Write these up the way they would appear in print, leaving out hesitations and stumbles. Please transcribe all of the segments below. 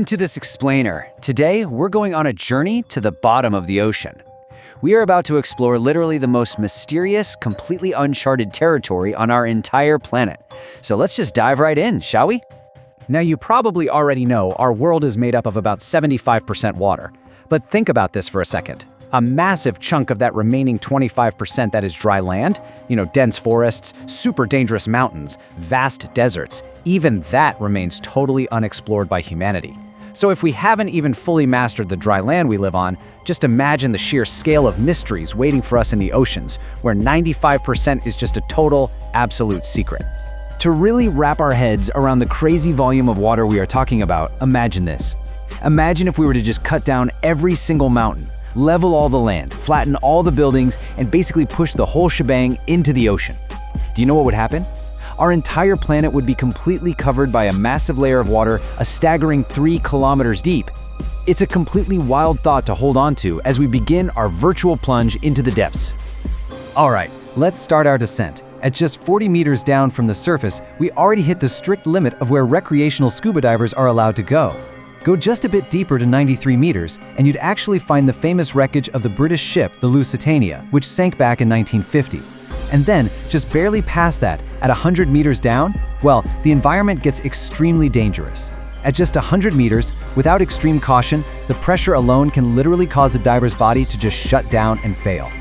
To this explainer. Today, we're going on a journey to the bottom of the ocean. We are about to explore literally the most mysterious, completely uncharted territory on our entire planet. So let's just dive right in, shall we? Now, you probably already know our world is made up of about 75% water. But think about this for a second. A massive chunk of that remaining 25% that is dry land, dense forests, super dangerous mountains, vast deserts, even that remains totally unexplored by humanity. So if we haven't even fully mastered the dry land we live on, just imagine the sheer scale of mysteries waiting for us in the oceans, where 95% is just a total, absolute secret. To really wrap our heads around the crazy volume of water we are talking about, imagine this. Imagine if we were to just cut down every single mountain, level all the land, flatten all the buildings, and basically push the whole shebang into the ocean. Do you know what would happen? Our entire planet would be completely covered by a massive layer of water, a staggering 3 kilometers deep. It's a completely wild thought to hold on to as we begin our virtual plunge into the depths. All right, let's start our descent. At just 40 meters down from the surface, we already hit the strict limit of where recreational scuba divers are allowed to go. Go just a bit deeper to 93 meters, and you'd actually find the famous wreckage of the British ship, the Lusitania, which sank back in 1950. And then, just barely past that, at 100 meters down, well, the environment gets extremely dangerous. At just 100 meters, without extreme caution, the pressure alone can literally cause a diver's body to just shut down and fail.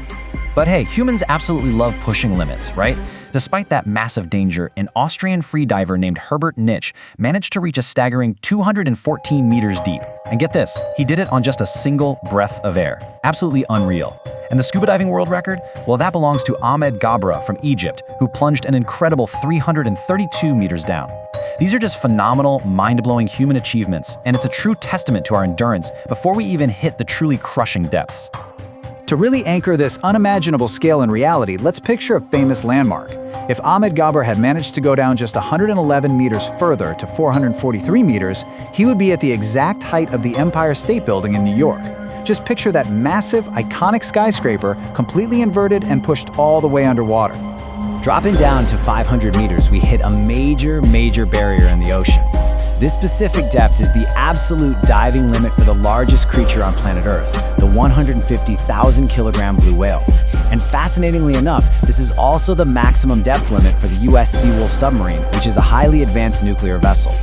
But hey, humans absolutely love pushing limits, right? Despite that massive danger, an Austrian freediver named Herbert Nitsch managed to reach a staggering 214 meters deep. And get this, he did it on just a single breath of air. Absolutely unreal. And the scuba diving world record? Well, that belongs to Ahmed Gabra from Egypt, who plunged an incredible 332 meters down. These are just phenomenal, mind-blowing human achievements, and it's a true testament to our endurance before we even hit the truly crushing depths. To really anchor this unimaginable scale in reality, let's picture a famous landmark. If Ahmed Gabra had managed to go down just 111 meters further to 443 meters, he would be at the exact height of the Empire State Building in New York. Just picture that massive, iconic skyscraper completely inverted and pushed all the way underwater. Dropping down to 500 meters, we hit a major barrier in the ocean. This specific depth is the absolute diving limit for the largest creature on planet Earth, the 150,000 kilogram blue whale. And fascinatingly enough, this is also the maximum depth limit for the US Seawolf submarine, which is a highly advanced nuclear vessel.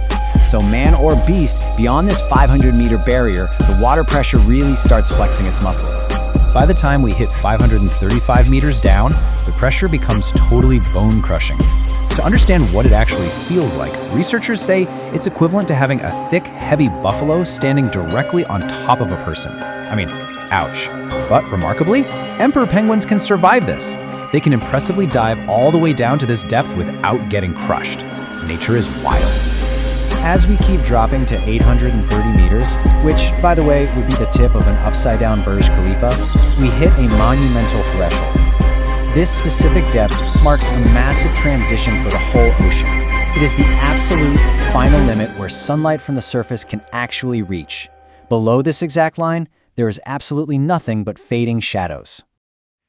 So man or beast, beyond this 500-meter barrier, the water pressure really starts flexing its muscles. By the time we hit 535 meters down, the pressure becomes totally bone-crushing. To understand what it actually feels like, researchers say it's equivalent to having a thick, heavy buffalo standing directly on top of a person. I mean, ouch. But remarkably, emperor penguins can survive this. They can impressively dive all the way down to this depth without getting crushed. Nature is wild. As we keep dropping to 830 meters, which, by the way, would be the tip of an upside-down Burj Khalifa, we hit a monumental threshold. This specific depth marks a massive transition for the whole ocean. It is the absolute final limit where sunlight from the surface can actually reach. Below this exact line, there is absolutely nothing but fading shadows.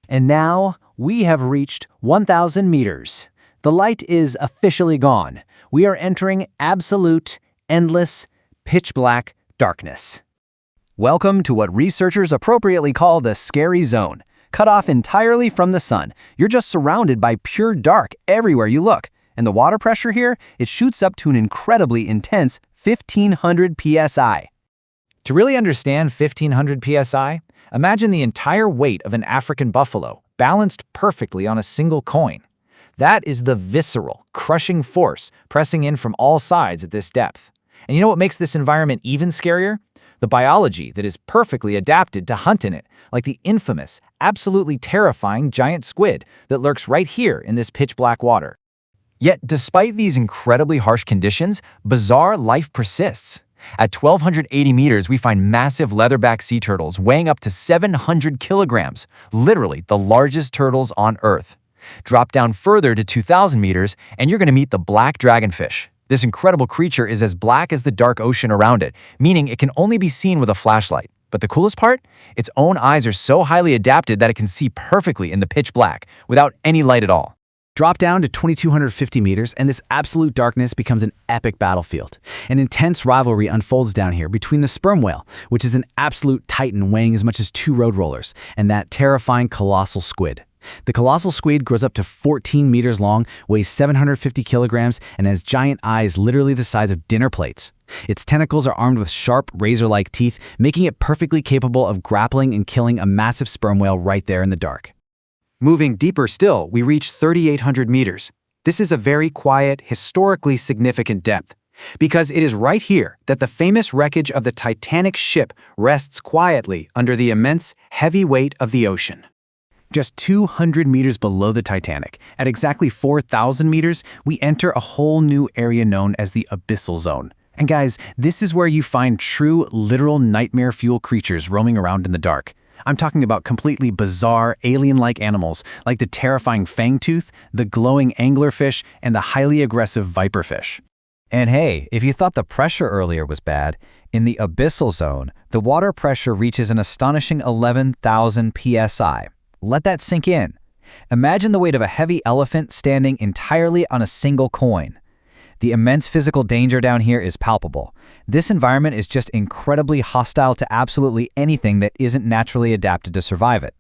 And now, we have reached 1,000 meters. The light is officially gone. We are entering absolute, endless, pitch-black darkness. Welcome to what researchers appropriately call the scary zone. Cut off entirely from the sun, you're just surrounded by pure dark everywhere you look. And the water pressure here, it shoots up to an incredibly intense 1,500 psi. To really understand 1,500 psi, imagine the entire weight of an African buffalo, balanced perfectly on a single coin. That is the visceral, crushing force pressing in from all sides at this depth. And you know what makes this environment even scarier? The biology that is perfectly adapted to hunt in it, like the infamous, absolutely terrifying giant squid that lurks right here in this pitch-black water. Yet, despite these incredibly harsh conditions, bizarre life persists. At 1,280 meters, we find massive leatherback sea turtles weighing up to 700 kilograms, literally the largest turtles on Earth. Drop down further to 2,000 meters, and you're going to meet the black dragonfish. This incredible creature is as black as the dark ocean around it, meaning it can only be seen with a flashlight. But the coolest part? Its own eyes are so highly adapted that it can see perfectly in the pitch black, without any light at all. Drop down to 2,250 meters, and this absolute darkness becomes an epic battlefield. An intense rivalry unfolds down here between the sperm whale, which is an absolute titan weighing as much as 2 road rollers, and that terrifying colossal squid. The colossal squid grows up to 14 meters long, weighs 750 kilograms, and has giant eyes literally the size of dinner plates. Its tentacles are armed with sharp, razor-like teeth, making it perfectly capable of grappling and killing a massive sperm whale right there in the dark. Moving deeper still, we reach 3,800 meters. This is a very quiet, historically significant depth, because it is right here that the famous wreckage of the Titanic ship rests quietly under the immense, heavy weight of the ocean. Just 200 meters below the Titanic, at exactly 4,000 meters, we enter a whole new area known as the abyssal zone. And guys, this is where you find true, literal nightmare fuel creatures roaming around in the dark. I'm talking about completely bizarre, alien-like animals like the terrifying fangtooth, the glowing anglerfish, and the highly aggressive viperfish. And hey, if you thought the pressure earlier was bad, in the abyssal zone, the water pressure reaches an astonishing 11,000 psi. Let that sink in. Imagine the weight of a heavy elephant standing entirely on a single coin. The immense physical danger down here is palpable. This environment is just incredibly hostile to absolutely anything that isn't naturally adapted to survive it.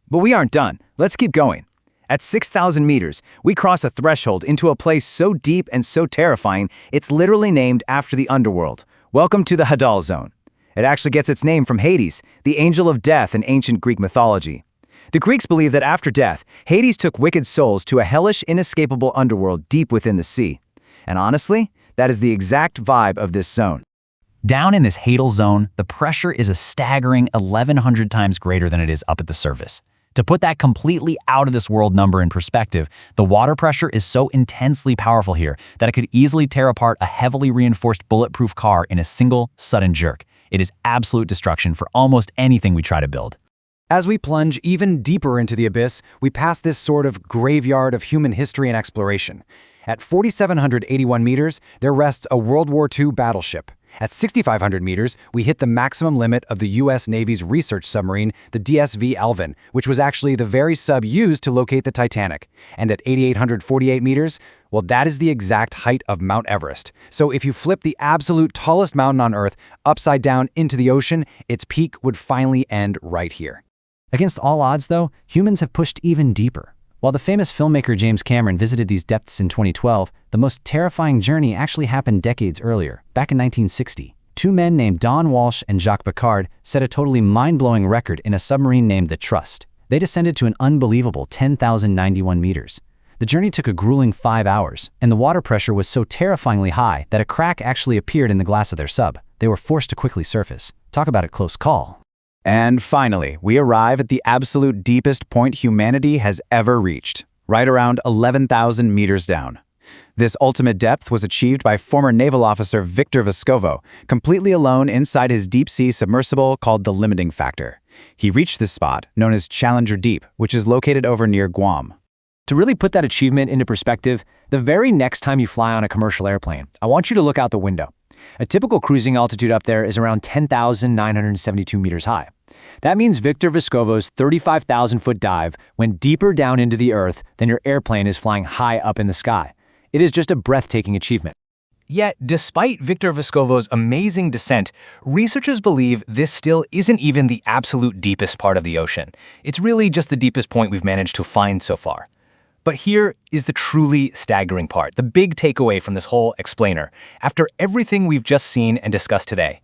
But we aren't done. Let's keep going. At 6,000 meters, we cross a threshold into a place so deep and so terrifying, it's literally named after the underworld. Welcome to the Hadal Zone. It actually gets its name from Hades, the angel of death in ancient Greek mythology. The Greeks believed that after death, Hades took wicked souls to a hellish, inescapable underworld deep within the sea. And honestly, that is the exact vibe of this zone. Down in this Hadal zone, the pressure is a staggering 1,100 times greater than it is up at the surface. To put that completely out of this world number in perspective, the water pressure is so intensely powerful here that it could easily tear apart a heavily reinforced bulletproof car in a single, sudden jerk. It is absolute destruction for almost anything we try to build. As we plunge even deeper into the abyss, we pass this sort of graveyard of human history and exploration. At 4,781 meters, there rests a World War II battleship. At 6,500 meters, we hit the maximum limit of the U.S. Navy's research submarine, the DSV Alvin, which was actually the very sub used to locate the Titanic. And at 8,848 meters, well, that is the exact height of Mount Everest. So if you flip the absolute tallest mountain on Earth upside down into the ocean, its peak would finally end right here. Against all odds, though, humans have pushed even deeper. While the famous filmmaker James Cameron visited these depths in 2012, the most terrifying journey actually happened decades earlier, back in 1960. Two men named Don Walsh and Jacques Piccard set a totally mind-blowing record in a submarine named the Trust. They descended to an unbelievable 10,091 meters. The journey took a grueling 5 hours, and the water pressure was so terrifyingly high that a crack actually appeared in the glass of their sub. They were forced to quickly surface. Talk about a close call. And finally, we arrive at the absolute deepest point humanity has ever reached, right around 11,000 meters down. This ultimate depth was achieved by former naval officer Victor Vescovo, completely alone inside his deep-sea submersible called the Limiting Factor. He reached this spot, known as Challenger Deep, which is located over near Guam. To really put that achievement into perspective, the very next time you fly on a commercial airplane, I want you to look out the window. A typical cruising altitude up there is around 10,972 meters high. That means Victor Vescovo's 35,000-foot dive went deeper down into the Earth than your airplane is flying high up in the sky. It is just a breathtaking achievement. Yet, despite Victor Vescovo's amazing descent, researchers believe this still isn't even the absolute deepest part of the ocean. It's really just the deepest point we've managed to find so far. But here is the truly staggering part, the big takeaway from this whole explainer. After everything we've just seen and discussed today,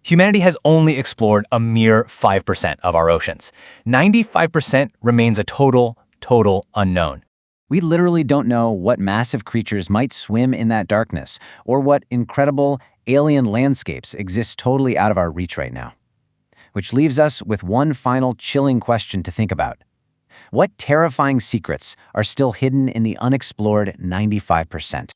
humanity has only explored a mere 5% of our oceans. 95% remains a total unknown. We literally don't know what massive creatures might swim in that darkness, or what incredible alien landscapes exist totally out of our reach right now. Which leaves us with one final chilling question to think about. What terrifying secrets are still hidden in the unexplored 95%?